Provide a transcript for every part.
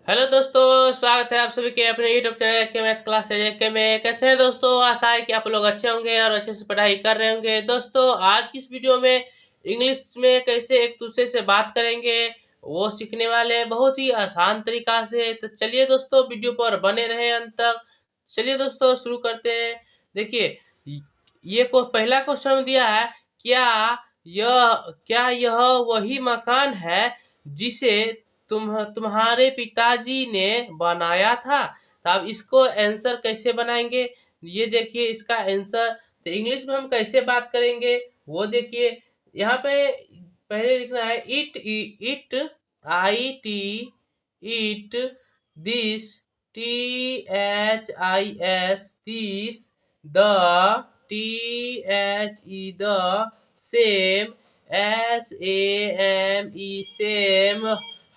Hello दोस्तों, स्वागत है आप सभी के अपने यूट्यूब चैनल के मैथ क्लास के में। कैसे हैं दोस्तों? आशा है कि आप लोग अच्छे होंगे और अच्छे से पढ़ाई कर रहे होंगे। दोस्तों, आज की इस वीडियो में इंग्लिश में कैसे एक दूसरे से बात करेंगे वो सीखने वाले हैं, बहुत ही आसान तरीका से। तो चलिए दोस्तों, वीडियो पर बने रहे अंत तक। चलिए दोस्तों, शुरू करते हैं। देखिए, ये को पहला क्वेश्चन दिया है, क्या यह वही मकान है जिसे तुम्हारे पिताजी ने बनाया था? तो अब इसको आंसर कैसे बनाएंगे, ये देखिए इसका आंसर। तो इंग्लिश में हम कैसे बात करेंगे वो देखिए। यहाँ पे पहले लिखना है it it, it, this, THIS, the, THE, same, SAME, same,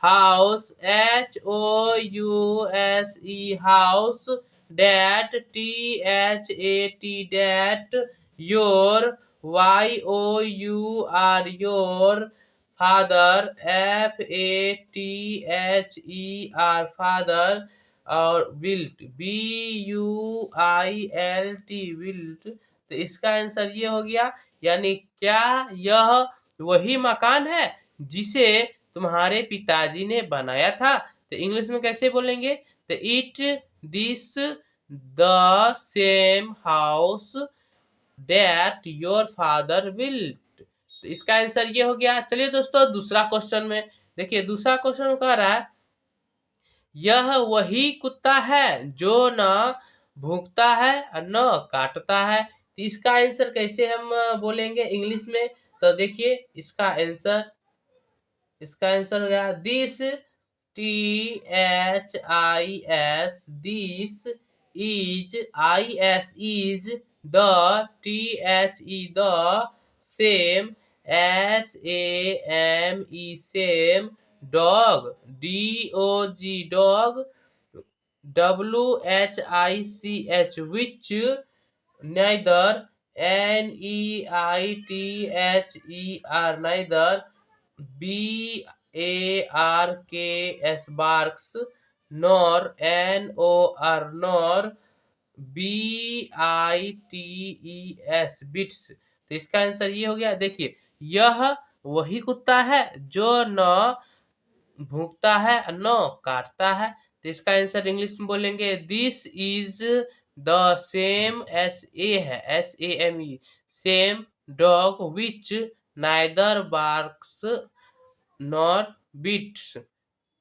house, HOUSE, house, dat, THAT, dat, your, YOUR, your, father, FATHER, father, और विल्ट, BUILT, विल्ट। तो इसका आंसर ये हो गया, यानी क्या यह वही मकान है जिसे तुम्हारे पिताजी ने बनाया था? तो इंग्लिश में कैसे बोलेंगे? तो it this the same house that your father built. तो इसका आंसर ये हो गया। चलिए दोस्तों, दूसरा क्वेश्चन में देखिए। दूसरा क्वेश्चन कह रहा है, यह वही कुत्ता है जो न भूखता है और न काटता है। तो इसका आंसर कैसे हम बोलेंगे इंग्लिश में? तो देखिए इसका आंसर हो गया this, THIS, this, is the, THE, the, same, SAME, same, dog, DOG, dog, WHICH, which, neither, NEITHER, neither, BARKS, barks, nor, NOR, nor, BITES, bits। तो इसका आंसर ये हो गया। देखिए, यह वही कुत्ता है जो न भूखता है न काटता है। तो इसका आंसर इंग्लिश में बोलेंगे this is the same, SA है, SAME, सेम डॉग विच नाइदर बार्क्स नॉर बिट्स।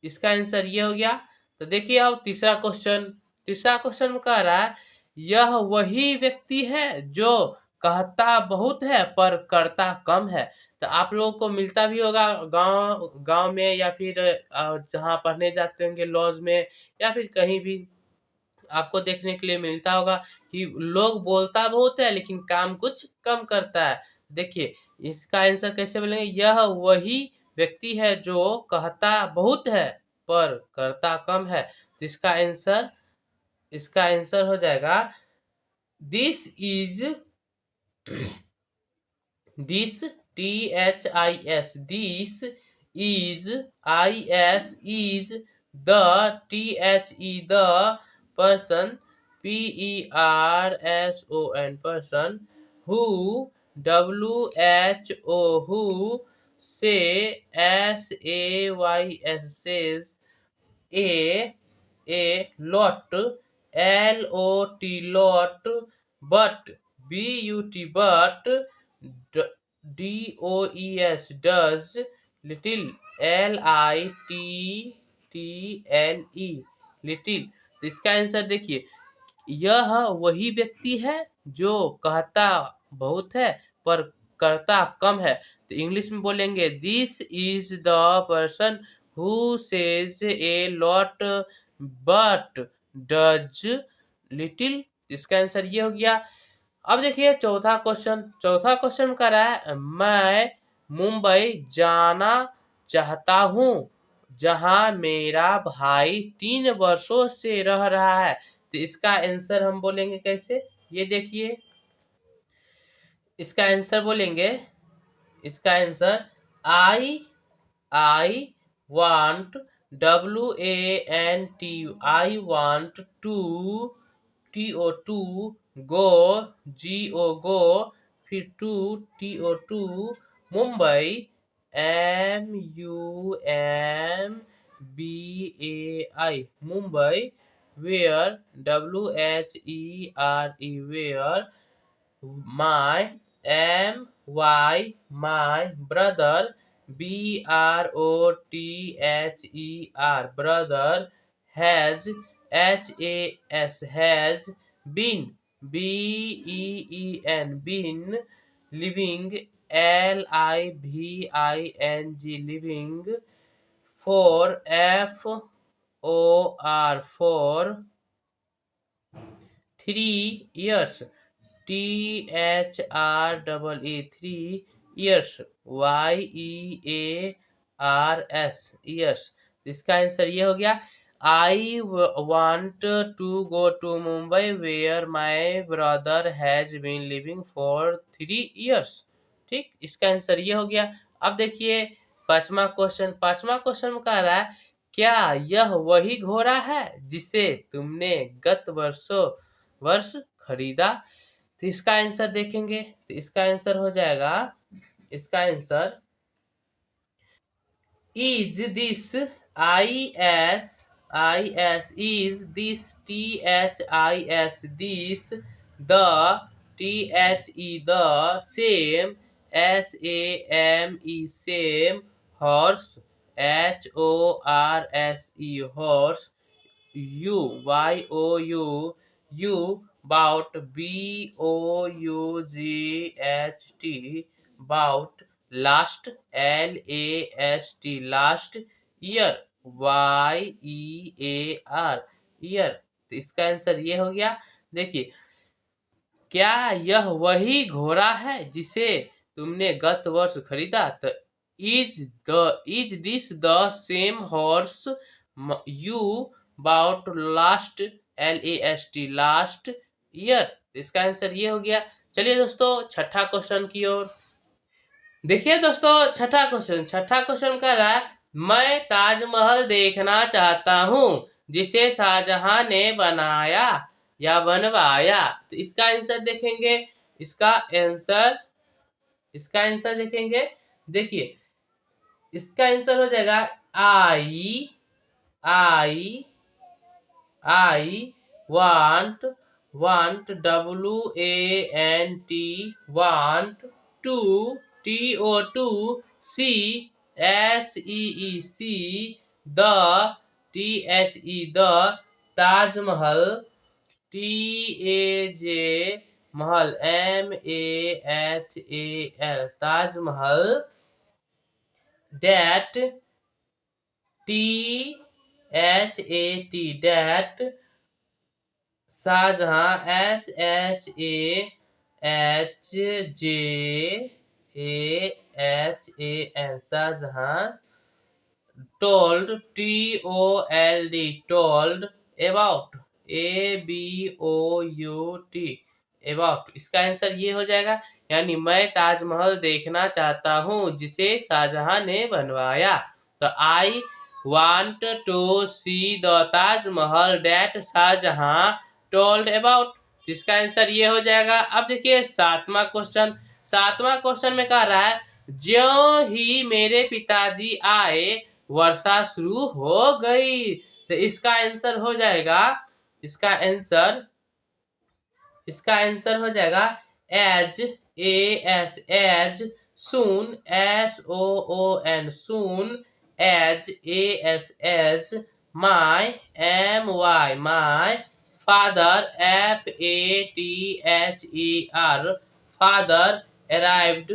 इसका आंसर ये हो गया। तो देखिए अब तीसरा क्वेश्चन कह रहा है, यह वही व्यक्ति है जो कहता बहुत है पर करता कम है। तो आप लोगों को मिलता भी होगा गांव गांव में, या फिर जहां पढ़ने जाते होंगे लॉज में, या फिर कहीं भी आपको देखने के लिए मिलता होगा कि लोग बोलता बहुत है लेकिन काम कुछ कम करता है। देखिए, इसका आंसर कैसे बोलेंगे? यह वही व्यक्ति है जो कहता बहुत है पर करता कम है। तो इसका आंसर हो जाएगा this is, this, THIS, this is, is the, THE, the person, PERSON, person, who, WHO, who, say, SAYS, says, a lot, LOT, lot, but, BUT, but, DOES, does, little, LITTLE, little। तो इसका answer देखिए, यह वही व्यक्ति है जो कहता बहुत है पर करता कम है। तो इंग्लिश में बोलेंगे this is the person who says a lot but does little. इसका आंसर ये हो गया। अब देखिए चौथा क्वेश्चन कर रहा है, मैं मुंबई जाना चाहता हूँ जहाँ मेरा भाई 3 वर्षों से रह रहा है। तो इसका आंसर हम बोलेंगे कैसे, ये देखिए। इसका आंसर बोलेंगे, इसका answer, I want I want to, go, go, फिर to Mumbai, Mumbai, where, where, my brother, brother, has, has been, been living, living, for 3 years, 3 years, years। तो इसका आंसर ये हो गया, I want to go to Mumbai where my brother has been living for 3 years। ठीक, इसका answer ये हो गया। अब देखिए पांचवा क्वेश्चन में कह रहा है, क्या यह वही घोड़ा है जिसे तुमने गत वर्ष खरीदा? तो इसका आंसर देखेंगे, तो इसका आंसर हो जाएगा, इसका answer is this, is this, this, the same, same, horse, horse, you bout, bout, last, last, year, year। तो इसका आंसर ये हो गया। देखिए, क्या यह वही घोड़ा है जिसे तुमने गत वर्ष खरीदा? तो is this the same horse you bought last, last year? इसका आंसर ये हो गया। चलिए दोस्तों छठा क्वेश्चन की ओर देखिए। दोस्तों छठा क्वेश्चन कह रहा है, मैं ताजमहल देखना चाहता हूँ जिसे शाहजहां ने बनाया या बनवाया। तो इसका आंसर देखेंगे, इसका आंसर देखेंगे। देखिए इसका आंसर हो जाएगा, आई want, want, to, see, the, the, Taj Mahal, Mahal, Taj Mahal, that, that, Shahjahan, Shahjahan, told, told, about, about। इसका आंसर ये हो जाएगा, यानी मैं ताजमहल देखना चाहता हूँ जिसे शाहजहां ने बनवाया। तो I want to see the Taj Mahal that Shahjahan told about। इसका आंसर ये हो जाएगा। अब देखिए सातवां क्वेश्चन में कह रहा है, ज्यों ही मेरे पिताजी आए वर्षा शुरू हो गई। तो इसका आंसर हो जाएगा, इसका आंसर हो जाएगा, as, soon, soon, as, my, my, father, father, arrived,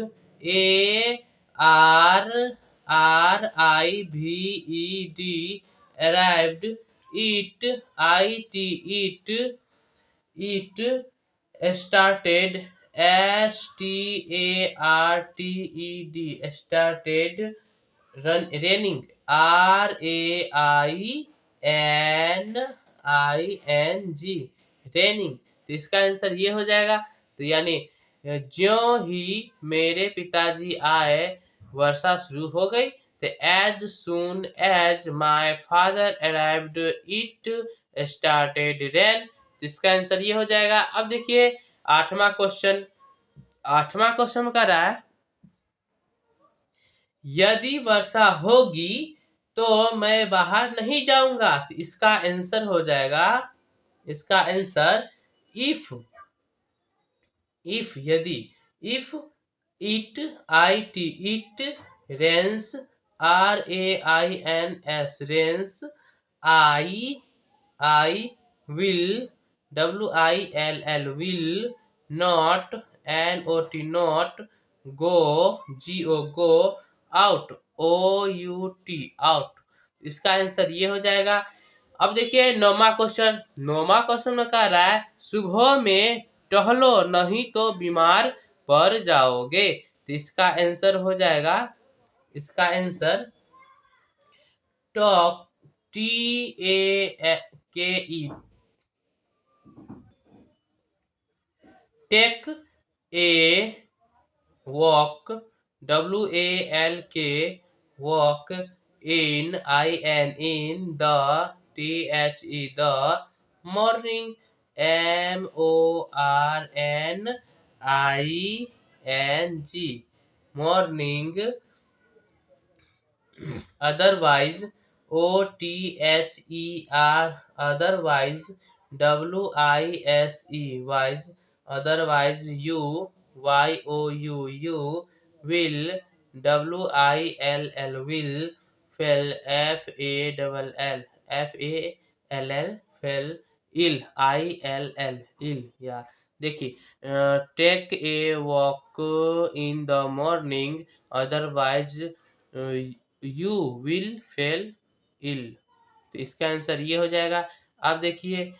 arrived, it, started, started, raining, raining, raining। तो इसका आंसर ये हो जाएगा। तो यानी ज्यों ही मेरे पिताजी आए वर्षा शुरू हो गई। तो as soon as my father arrived it started rain। तो इसका आंसर ये हो जाएगा। अब देखिए आठवां क्वेश्चन कर रहा है यदि वर्षा होगी तो मैं बाहर नहीं जाऊंगा। तो इसका आंसर हो जाएगा, इसका आंसर इफ यदि, if it rains RAINS rains I will will not not go out out। इसका आंसर ये हो जाएगा। अब देखिए नौवां क्वेश्चन में कह रहा है सुबह में टहलो नहीं तो बीमार पड़ जाओगे। तो इसका आंसर हो जाएगा, इसका answer talk TAKE take a walk WALK walk in in the THE the morning MORNING morning. otherwise OTHER otherwise wise otherwise you will will fail fail ill या देखिए take a walk in the morning otherwise you will fail ill. तो इसका answer ये हो जाएगा। अब देखिए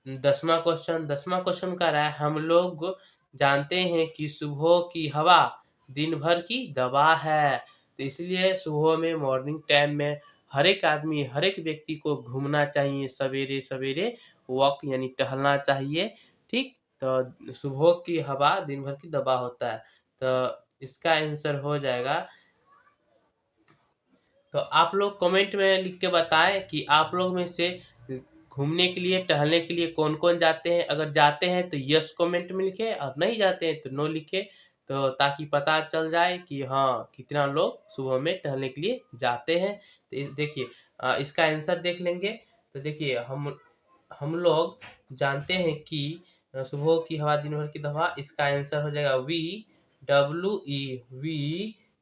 10वां question का रहा है हम लोग जानते हैं कि सुबह की हवा दिन भर की दवा है। तो इसलिए सुबह में मॉर्निंग टाइम में हर एक आदमी, हर एक व्यक्ति को घूमना चाहिए, सवेरे सवेरे वॉक यानी टहलना चाहिए। ठीक, तो सुबह की हवा दिन भर की दवा होता है। तो इसका आंसर हो जाएगा। तो आप लोग कमेंट में लिख के बताएं कि आप लोग में से घूमने के लिए, टहलने के लिए कौन कौन जाते हैं। अगर जाते हैं तो यस कमेंट में लिखे और नहीं जाते हैं तो नो लिखे, तो ताकि पता चल जाए कि हाँ कितना लोग सुबह में टहलने के लिए जाते हैं। तो देखिए इसका आंसर देख लेंगे। तो देखिए हम लोग जानते हैं कि सुबह की हवा दिन भर की दवा। इसका आंसर हो जाएगा we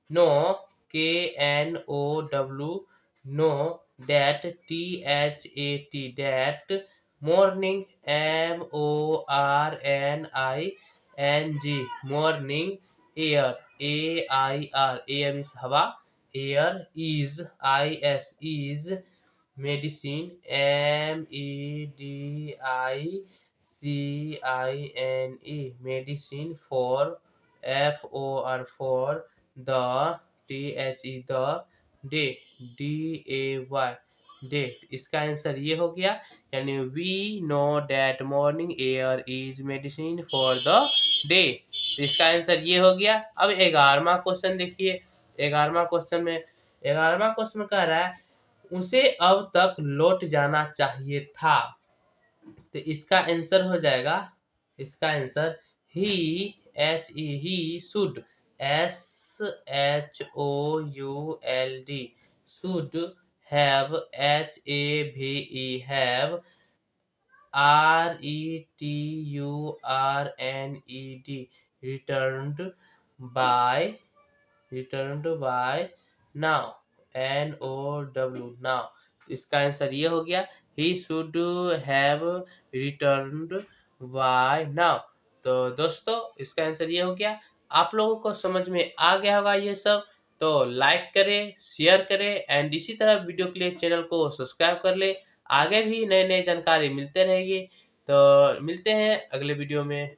know KNOW know that THAT that morning MORNING morning air air is हवा, air is is medicine medicine for for the THE the day DAY date. इसका आंसर ये हो गया, यानी we know that morning air is medicine for the day. तो इसका answer ये हो गया। अब 11वां क्वेश्चन देखिए। 11वां क्वेश्चन में कह रहा है उसे अब तक लौट जाना चाहिए था। तो इसका आंसर हो जाएगा, इसका answer he should SHOULD should have have returned by now now। इसका आंसर ये हो गया, he should have returned by now। तो दोस्तों इसका आंसर ये हो गया। आप लोगों को समझ में आ गया होगा ये सब। तो लाइक करें, शेयर करें एंड इसी तरह वीडियो के लिए चैनल को सब्सक्राइब कर ले। आगे भी नए नए जानकारी मिलते रहेगी। तो मिलते हैं अगले वीडियो में।